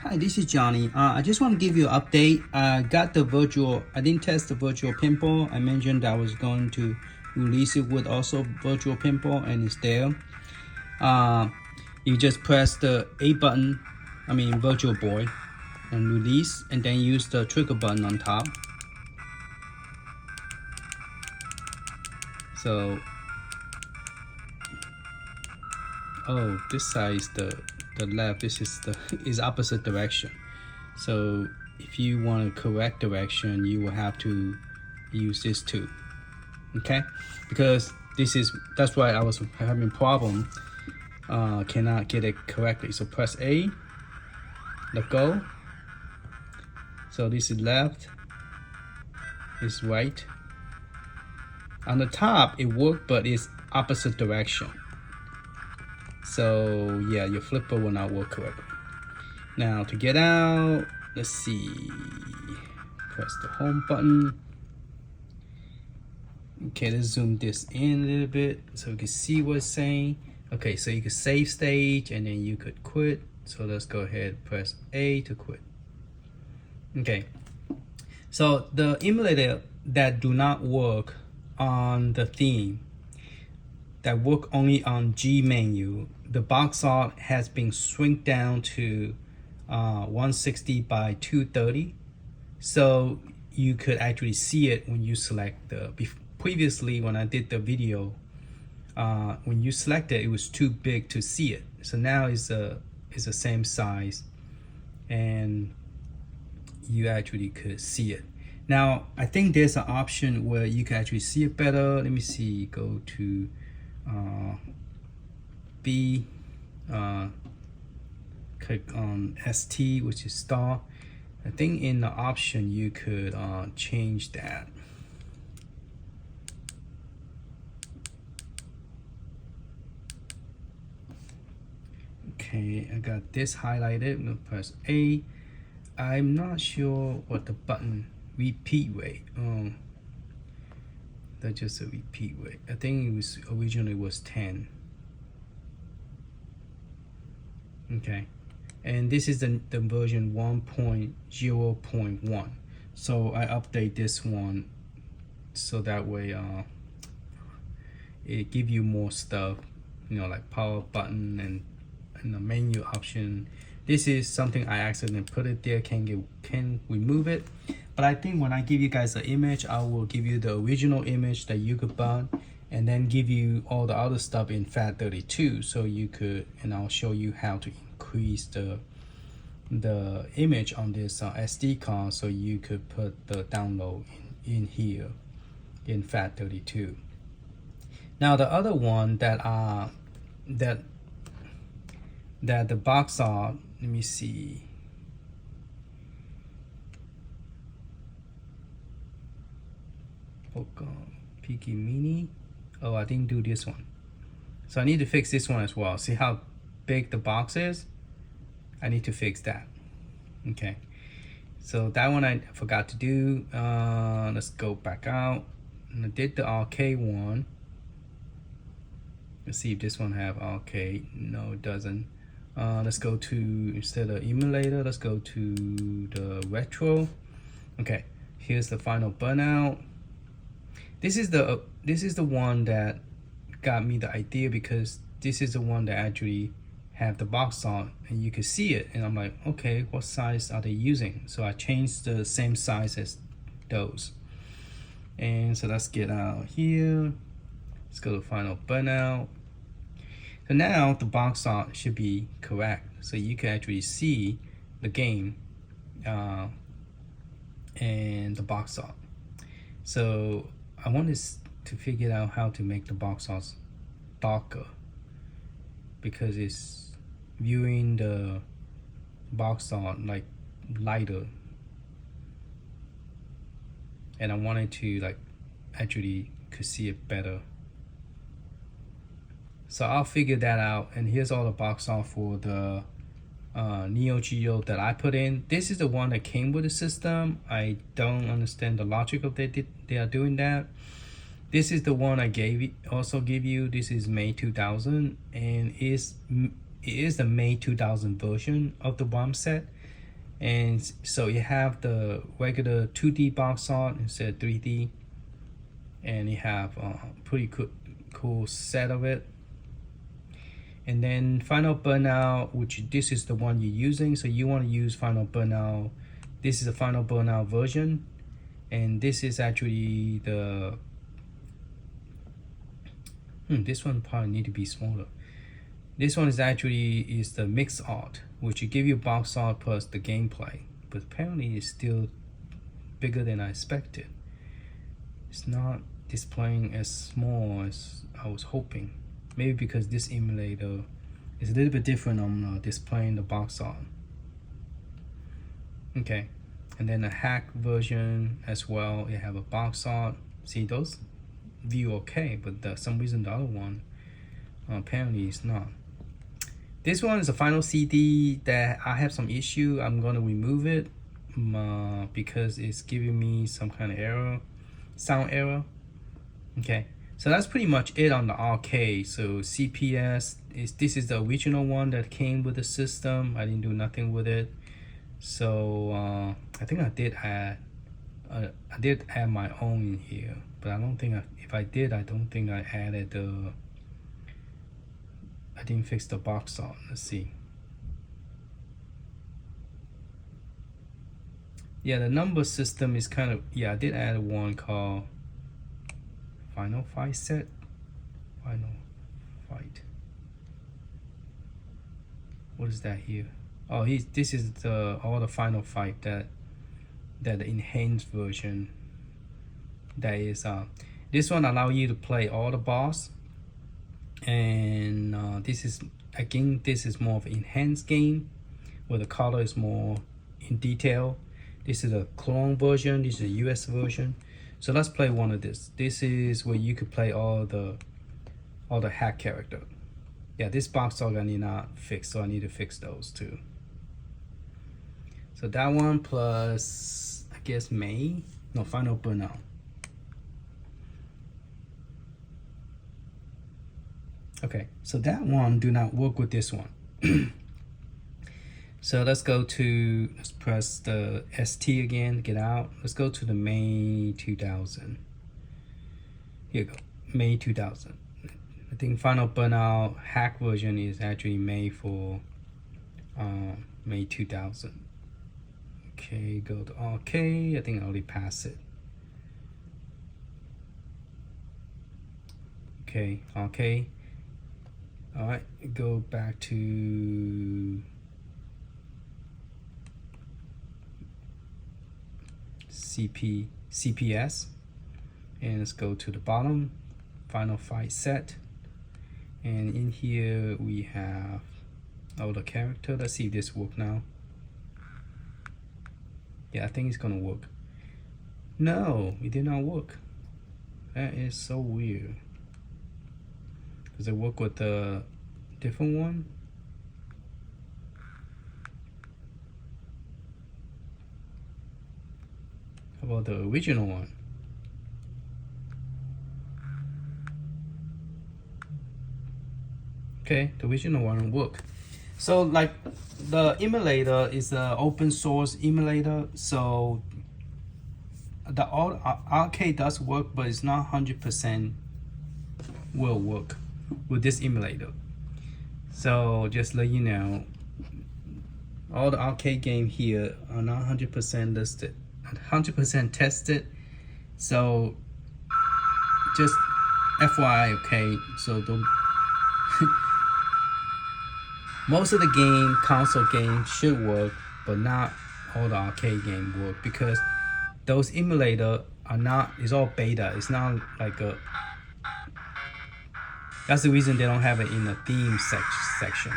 Hi, this is Johnny. I just want to give you an update. I didn't test the virtual pinball. I mentioned I was going to release it with also virtual pinball, and it's there. You just press the A button, virtual boy, and release, and then use the trigger button on top. So, this side is the left. This is opposite direction. So if you want a correct direction, you will have to use this too. Okay, because that's why I was having problem. Cannot get it correctly. So press A, let go. So this is left, this is right. On the top it worked, but it's opposite direction. So yeah, your flipper will not work correctly. Now to get out, let's see, press the home button. Okay, let's zoom this in a little bit so you can see what it's saying. Okay, so you can save stage and then you could quit. So let's go ahead, press A to quit. Okay, so the emulator that do not work on the theme, that work only on G menu, the box art has been shrunk down to 160 by 230. So you could actually see it when you select previously when I did the video, when you select it, it was too big to see it. So now it's the same size and you actually could see it. Now I think there's an option where you can actually see it better. Let me see, go to B, click on ST, which is star. I think in the option you could change that. Okay, I got this highlighted. I'm gonna press A. I'm not sure what the button repeat rate. That's just a repeat rate. I think it was originally was 10. Okay, and this is the version 1.0.1. So I update this one so that way it give you more stuff, like power button and the menu option. This is something I accidentally put it there, can remove it. But I think when I give you guys the image, I will give you the original image that you could buy and then give you all the other stuff in FAT32 so you could, and I'll show you how to increase the image on this SD card so you could put the download in here in FAT32. Now the other one that the box art, let me see. Piki Mini. Oh, I didn't do this one. So I need to fix this one as well. See how big the box is? I need to fix that. Okay. So that one I forgot to do. Let's go back out. And I did the arcade one. Let's see if this one have arcade. No, it doesn't. Let's go to, instead of emulator, let's go to the retro. Okay, here's the final burnout. This is the one that got me the idea, because this is the one that actually have the box art and you can see it, and I'm like, okay, what size are they using? So I changed the same size as those. And so let's get out here. Let's go to final burnout. So now the box art should be correct. So you can actually see the game and the box art. So I wanted to figure out how to make the box art darker, because it's viewing the box art like lighter. And I wanted to actually could see it better. So I'll figure that out. And here's all the box art for the Neo Geo that I put in. This is the one that came with the system. I don't understand the logic of they are doing that. This is the one I also give you. This is May 2000, and it is the May 2000 version of the ROM set. And so you have the regular 2D box art instead of 3D, and you have a pretty cool set of it. And then Final Burnout, which this is the one you're using, so you want to use Final Burnout. This is a Final Burnout version, and this is actually the this one probably need to be smaller. This one is the mix art, which will give you box art plus the gameplay, but apparently it's still bigger than I expected. It's not displaying as small as I was hoping. Maybe because this emulator is a little bit different on displaying the box art. Okay, and then a hack version as well. You have a box art. See, those view okay, but for some reason the other one apparently is not. This one is a final CD that I have some issue. I'm gonna remove it because it's giving me some kind of error, sound error. Okay, so that's pretty much it on the RK. So CPS this is the original one that came with the system. I didn't do nothing with it. So I think I did add my own in here, but I don't think if I did, I don't think I added the. I didn't fix the box art. Let's see. Yeah, the number system is kind of, yeah, I did add one called Final Fight Set. Final Fight. What is that here? Oh, this is all the Final Fight that the enhanced version. That is this one allow you to play all the boss. And this is more of an enhanced game where the color is more in detail. This is a clone version. This is a US version. So let's play one of this. This is where you could play all the hack character. Yeah, this box art I need not fix, so I need to fix those too. So that one plus I guess Final Burnout. Okay, so that one do not work with this one. So let's press the ST again, get out. Let's go to the May 2000. Here you go, May 2000. I think Final Burnout hack version is actually made for May 2000. Okay, go to RK. I think I already passed it. Okay, RK. All right, go back to CPS, and let's go to the bottom, Final Fight Set, and in here we have all the character. Let's see if this works now. Yeah, I think it's gonna work. No, it did not work. That is so weird. Does it work with the different one? How about the original one? Okay, the original one will work. So like the emulator is an open source emulator, so the RK does work, but it's not 100% will work with this emulator. So just let you know, all the arcade game here are not 100% listed, 100% tested. So just FYI, okay? So don't. Most of the console game should work, but not all the arcade game work, because those emulator are not. It's all beta. It's not like a. That's the reason they don't have it in the theme section.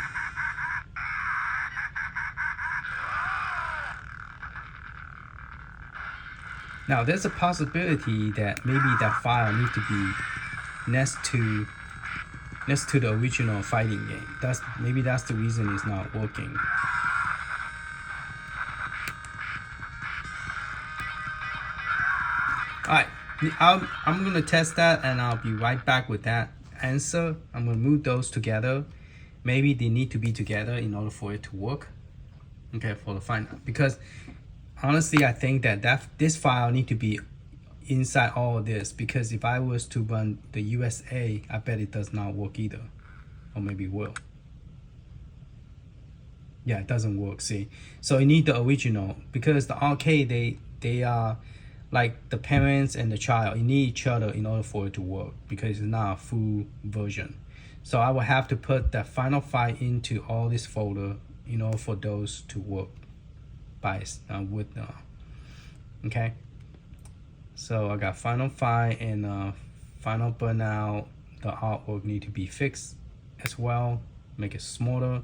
Now there's a possibility that maybe that file needs to be next to the original fighting game. Maybe that's the reason it's not working. Alright, I'm gonna test that and I'll be right back with that answer. I'm gonna move those together. Maybe they need to be together in order for it to work. Okay, for the final, because honestly, I think that this file need to be inside all of this, because if I was to run the USA, I bet it does not work either, or maybe it will. Yeah, it doesn't work. See, so you need the original, because the RK they are like the parents and the child. You need each other in order for it to work, because it's not a full version. So I will have to put that final file into all this folder in order for those to work by okay. So I got final file and final burnout. The artwork need to be fixed as well, make it smaller.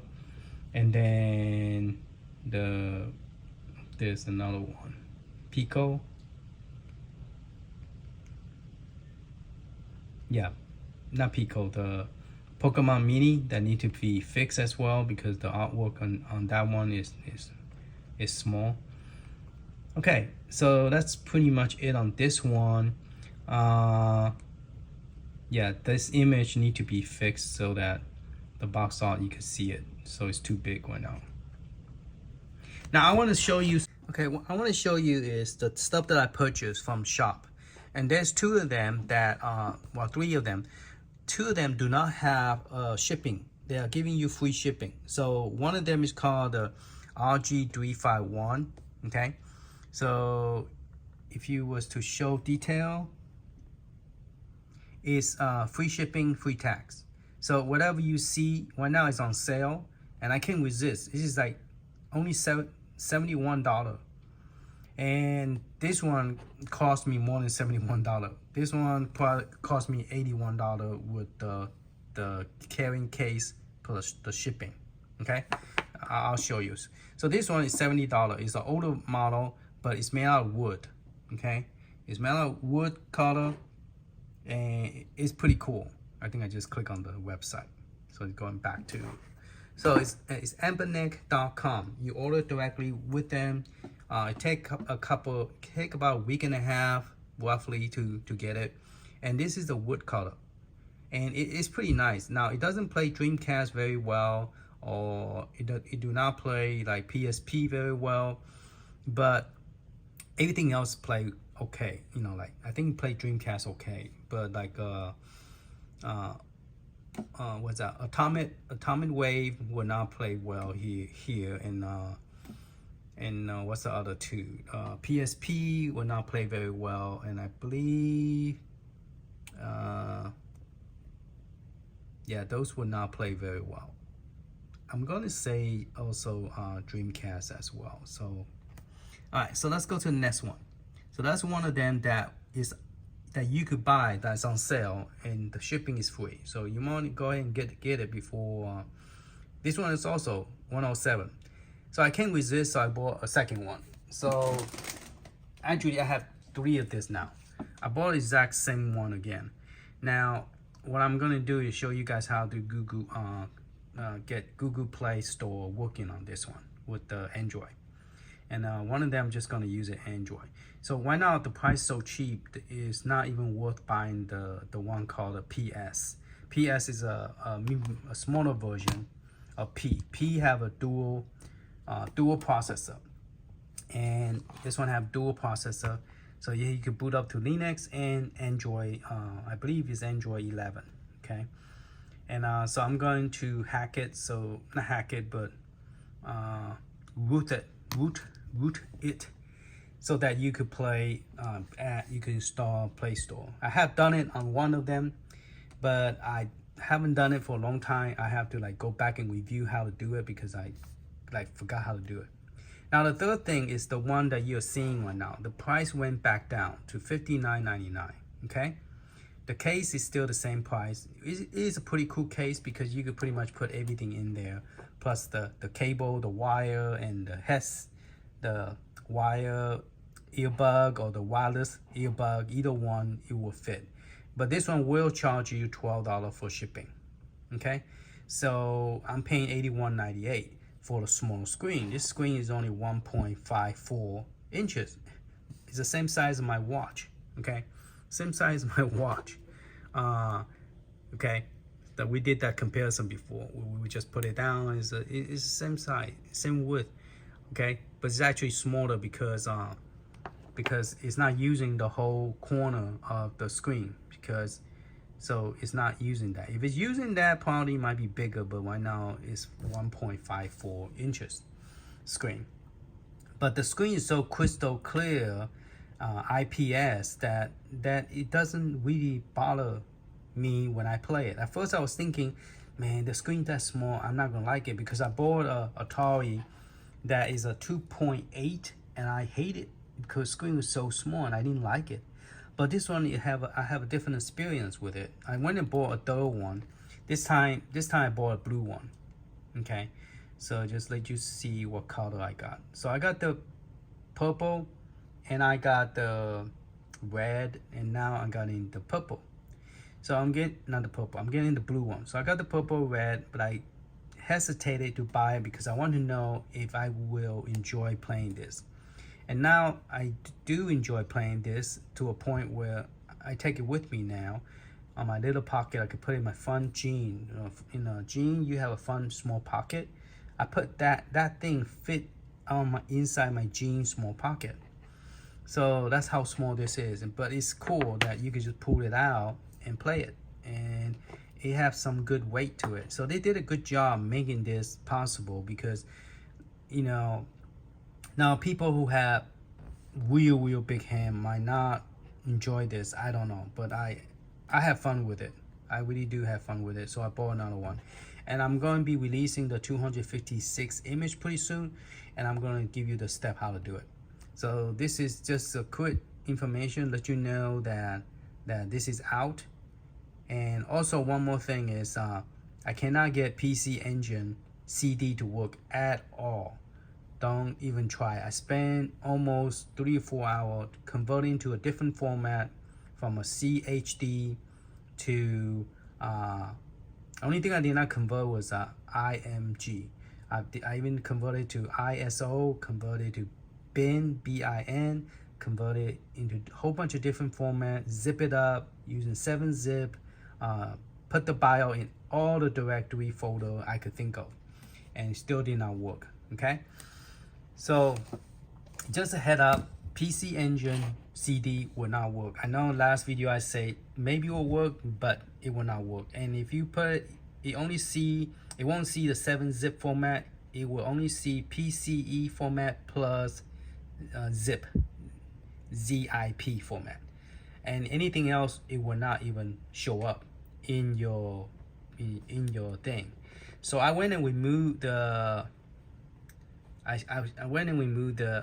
And then there's another one, Pico. Yeah, not Pico, the Pokemon Mini, that need to be fixed as well, because the artwork on that one is small. Okay, so that's pretty much it on this one. Yeah, this image need to be fixed so that the box art, you can see it, so it's too big right now. Now I want to show you, okay, what I want to show you is the stuff that I purchased from shop. And there's two of them that well, three of them. Two of them do not have shipping. They are giving you free shipping. So one of them is called the RG351. Okay, so if you was to show detail, it's free shipping, free tax. So whatever you see right now is on sale, and I can't resist. This is like only $71, and this one cost me more than $71. This one probably cost me $81 with the carrying case plus the shipping. Okay, I'll show you. So this one is $70. It's an older model, but it's made out of wood. Okay, it's made out of wood color, and it's pretty cool. I think I just click on the website, so it's going back to. So it's Anbernic.com. You order directly with them. It take about a week and a half roughly to get it, and this is the wood color, and it's pretty nice. Now it doesn't play Dreamcast very well, or it do not play like PSP very well, but everything else play okay. You know, like I think play Dreamcast okay, but like what's that? Atomic Wave will not play well here, and what's the other two? PSP will not play very well, and I believe yeah, those will not play very well. I'm gonna say also Dreamcast as well. So all right, so let's go to the next one. So that's one of them that you could buy, that's on sale, and the shipping is free. So you want to go ahead and get it before. This one is also 107. So I can't resist, so I bought a second one. So actually I have three of this now. I bought the exact same one again. Now what I'm gonna do is show you guys how to get Google Play Store working on this one with the Android. And one of them I'm just gonna use it Android. So right now the price so cheap, it's not even worth buying the one called a PS. PS is a smaller version of P. P have a dual processor, and this one have dual processor. So yeah, you can boot up to Linux and Android. I believe it's Android 11. Okay, and so I'm going to hack it. So not hack it, but root it, so that you could play. You can install Play Store. I have done it on one of them, but I haven't done it for a long time. I have to like go back and review how to do it, because I like forgot how to do it. Now the third thing is the one that you're seeing right now. The price went back down to $59.99. Okay, the case is still the same price. It is a pretty cool case, because you could pretty much put everything in there, plus the cable, the wire, and the wire earbud or the wireless earbud. Either one, it will fit. But this one will charge you $12 for shipping. Okay, so I'm paying $81.98 for the small screen. This screen is only 1.54 inches. It's the same size as my watch. Okay, same size as my watch. Okay, that we did that comparison before. We just put it down. It's the same size, same width. okay? But it's actually smaller because it's not using the whole corner of the screen, because so it's not using that. If it's using that, probably might be bigger, but right now it's 1.54 inches screen. But the screen is so crystal clear, IPS, that it doesn't really bother me when I play it. At first I was thinking, man, the screen that small, I'm not gonna like it, because I bought a Atari that is a 2.8 and I hate it because screen was so small and I didn't like it. But this one, I have a different experience with it. I went and bought a third one. This time I bought a blue one. Okay, so just let you see what color I got. So I got the purple, and I got the red, and now I'm getting the purple. So I'm getting, not the purple, I'm getting the blue one. So I got the purple, red, but I hesitated to buy it because I want to know if I will enjoy playing this. And now I do enjoy playing this to a point where I take it with me now. On my little pocket, I could put it in my fun jean. In a jean, you have a fun small pocket. I put that thing fit on my inside my jean small pocket. So that's how small this is. But it's cool that you can just pull it out and play it, and it has some good weight to it. So they did a good job making this possible, because now people who have real big hand might not enjoy this. I don't know, but I have fun with it. I really do have fun with it. So I bought another one, and I'm going to be releasing the 256 image pretty soon, and I'm going to give you the step how to do it. So this is just a quick information, let you know that this is out. And also one more thing is I cannot get PC Engine CD to work at all. Don't even try. I spent almost 3 or 4 hours converting to a different format, from a CHD to only thing I did not convert was IMG. I even converted to ISO, converted to bin, BIN, converted into a whole bunch of different formats, zip it up using 7-zip, put the BIOS in all the directory folder I could think of, and it still did not work. Okay, so just a head up, PC Engine CD will not work. I know last video I said maybe it will work, but it will not work. And if you put it, it won't see the 7-zip format. It will only see PCE format plus zip, ZIP format, and anything else it will not even show up in your thing. So I went and removed the I went and removed the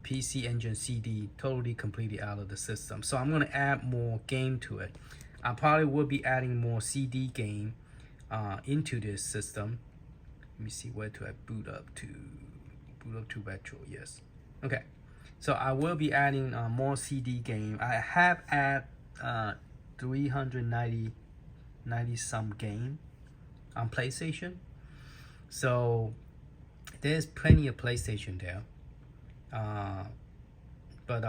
PC Engine CD completely out of the system. So I'm gonna add more game to it. I probably will be adding more CD game into this system. Let me see, where do I boot up to? Boot up to retro, yes. Okay, so I will be adding more CD game. I have add 390 some game on PlayStation. So there's plenty of PlayStation there. But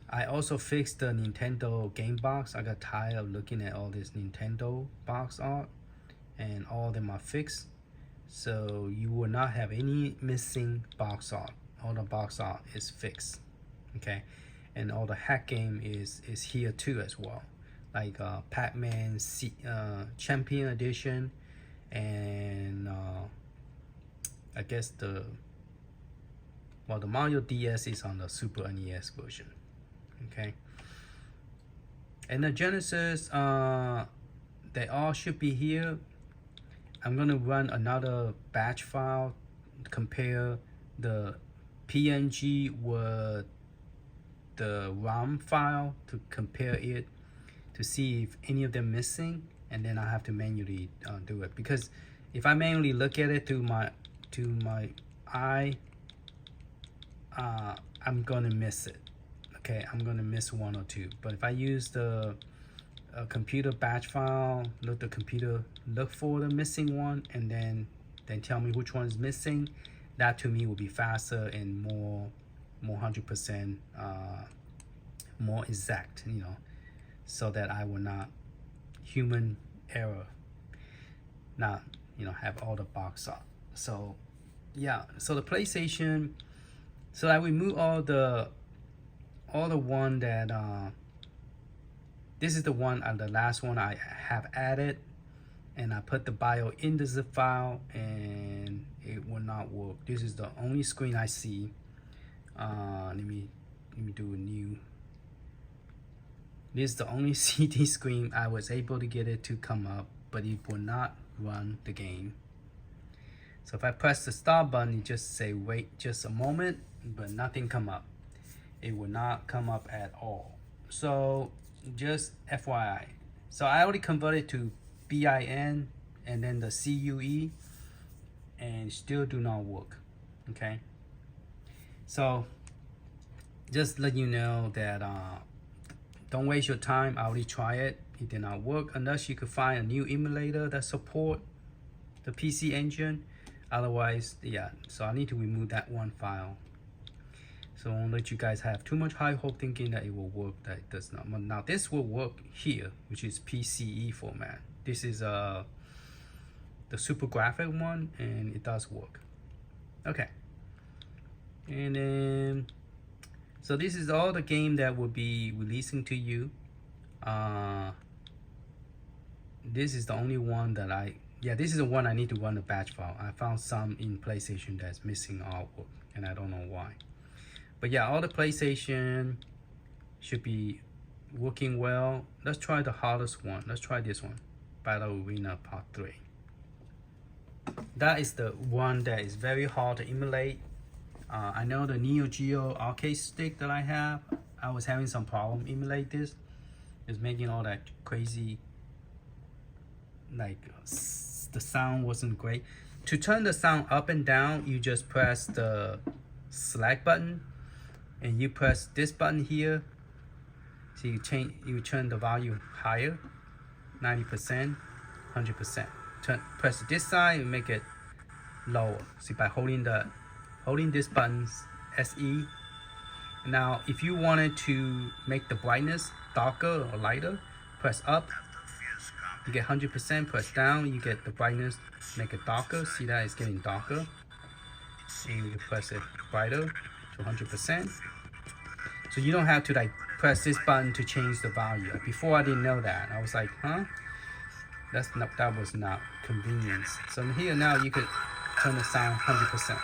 I also fixed the Nintendo game box. I got tired of looking at all this Nintendo box art, and all of them are fixed. So you will not have any missing box art. All the box art is fixed. Okay, and all the hack game is here too as well, like Pac-Man Champion Edition, and I guess the Mario DS is on the Super NES version. Okay, and the Genesis, they all should be here. I'm gonna run another batch file, compare the PNG with the ROM file, to compare it to see if any of them missing, and then I have to manually do it, because if I manually look at it to my eye, I'm gonna miss it. Okay, I'm gonna miss one or two. But if I use the computer batch file, look for the missing one, and then tell me which one is missing, that to me will be faster and more 100% more exact, so that I will not human error, not have all the box art. So yeah, so the PlayStation, so I remove all the one that this is the one, the last one I have added, and I put the BIOS in the zip file and it will not work. This is the only screen I see. Let me do a new. This is the only CD screen I was able to get it to come up, but it will not run the game. So if I press the start button, it just say wait just a moment, but nothing come up. It will not come up at all. So just FYI. So I already converted to BIN and then the CUE, and still do not work. Okay. So just let you know that don't waste your time. I already tried it. It did not work unless you could find a new emulator that support the PC engine. Otherwise, yeah. So I need to remove that one file. So I won't let you guys have too much high hope thinking that it will work. That it does not. Now this will work here, which is PCE format. This is the super graphic one, and it does work. Okay. And then, so this is all the game that will be releasing to you. This is the only one that this is the one I need to run the batch file. I found some in PlayStation that's missing artwork, and I don't know why. But yeah, all the PlayStation should be working well. Let's try the hardest one. Let's try this one, Battle Arena Part 3. That is the one that is very hard to emulate. I know the Neo Geo arcade stick that I have, I was having some problem emulate this. It's making all that crazy, like the sound wasn't great. To turn the sound up and down, you just press the select button, and you press this button here. So you turn the volume higher, 90%, 100%. Press this side and make it lower. See, by holding this button, SE. Now, if you wanted to make the brightness darker or lighter, press up. You get 100%. Press down, you get the brightness, make it darker. See that it's getting darker. And you can press it brighter to 100%. So you don't have to like press this button to change the value. Before I didn't know that. I was like, huh? That was not convenience. So here now you could turn the sound 100%.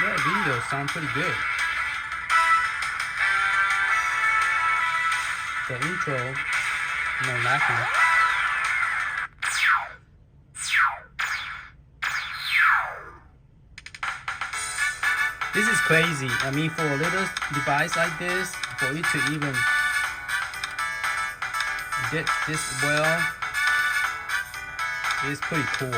Yeah, video sound pretty good. The intro, no laughing. This is crazy. I mean, for a little device like this, for it to even get this well, is pretty cool.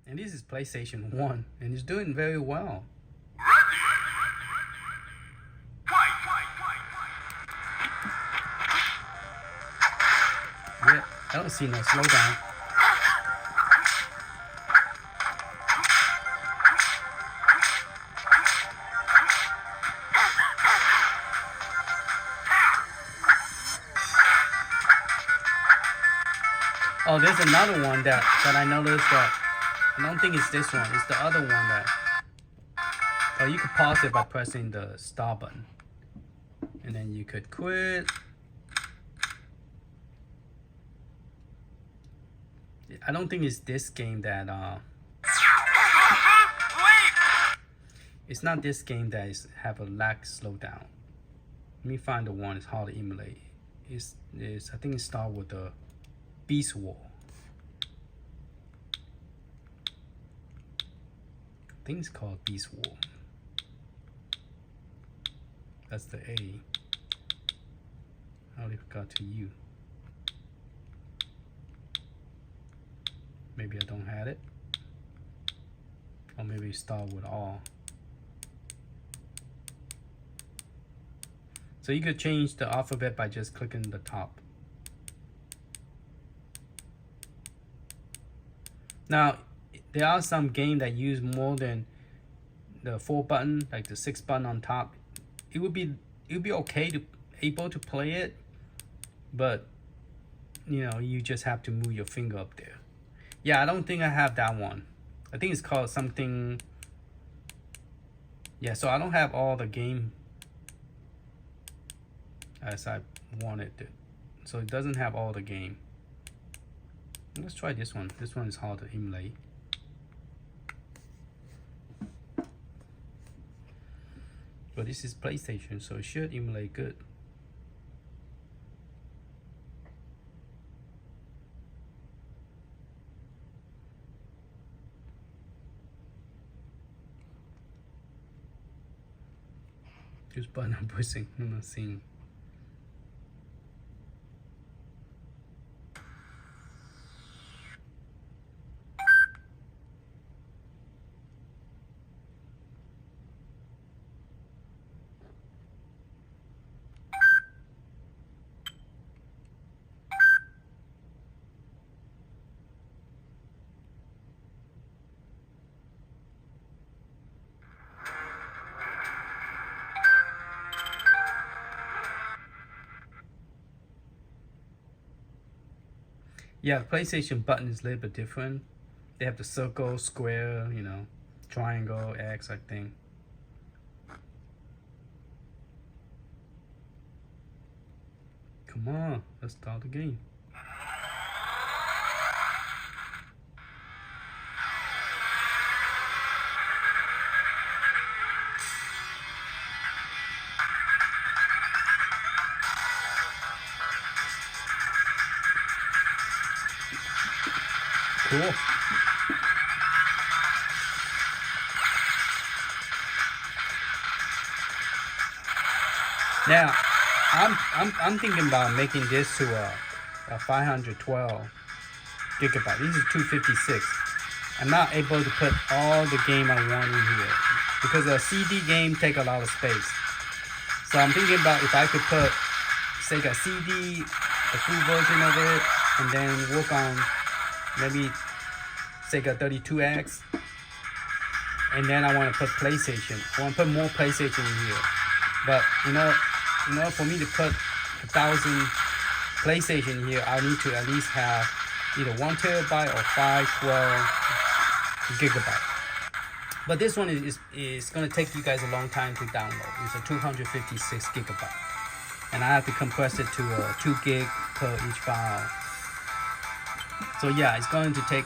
And this is PlayStation 1, and it's doing very well. Yeah, I don't see no slowdown. Oh, there's another one that I noticed that I don't think it's this one. It's the other one that. Oh, you could pause it by pressing the start button, and then you could quit. I don't think it's this game that it's not this game that is have a lag slowdown. Let me find the one. It's hard to emulate. It's I think it starts with the Beast War. I think it's called Beast War. That's the A. How did it got to U? Maybe I don't have it. Or maybe start with R. So you could change the alphabet by just clicking the top. Now, there are some games that use more than the 4 button, like the 6 button on top. It would be okay to able to play it, but you know, you just have to move your finger up there. Yeah, I don't think I have that one. I think it's called something. Yeah, so I don't have all the game as I wanted it. So it doesn't have all the game. Let's try this one. This one is hard to emulate. But this is PlayStation, so it should emulate good. Just button I'm pushing, I'm not seeing. Yeah, the PlayStation button is a little bit different. They have the circle, square, you know, triangle, X, I think. Come on, let's start the game. Cool. Now, I'm thinking about making this to a 512 gigabyte. This is 256. I'm not able to put all the game I want in here because a CD game take a lot of space. So I'm thinking about if I could put, say, a CD, the full version of it, and then work on maybe Sega 32X, and then I want to put PlayStation. I want to put more PlayStation in here. But you know, for me to put 1,000 PlayStation here, I need to at least have either 1 terabyte or 512 gigabyte. But this one is going to take you guys a long time to download. It's a 256 gigabyte, and I have to compress it to 2 gig per each file. So yeah, it's going to take.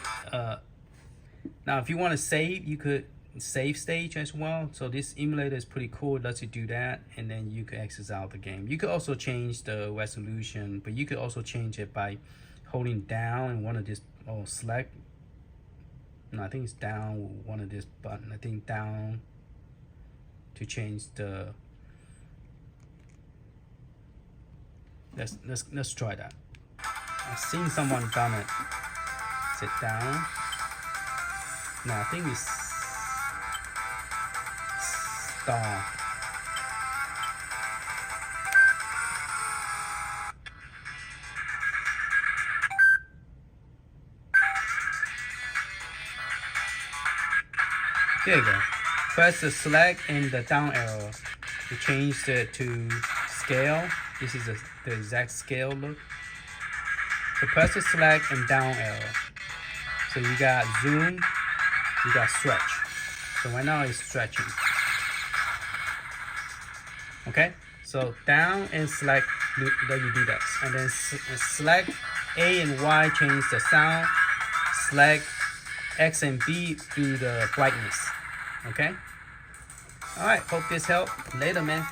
Now, if you want to save, you could save stage as well. So this emulator is pretty cool. It lets you do that, and then you could exit out the game. You could also change the resolution, but you could also change it by holding down and one of this select. No, I think it's down with one of this button. I think down to change the. Let's try that. I've seen someone done it. Sit down. No, I think it's star. There you go. Press the select and the down arrow to change it to scale. This is the exact scale look. So press the select and down arrow. So you got zoom, you got stretch. So right now it's stretching. Okay, so down and select, let you do that. And then select A and Y, change the sound. Select X and B, do the brightness. Okay? Alright, hope this helped. Later, man.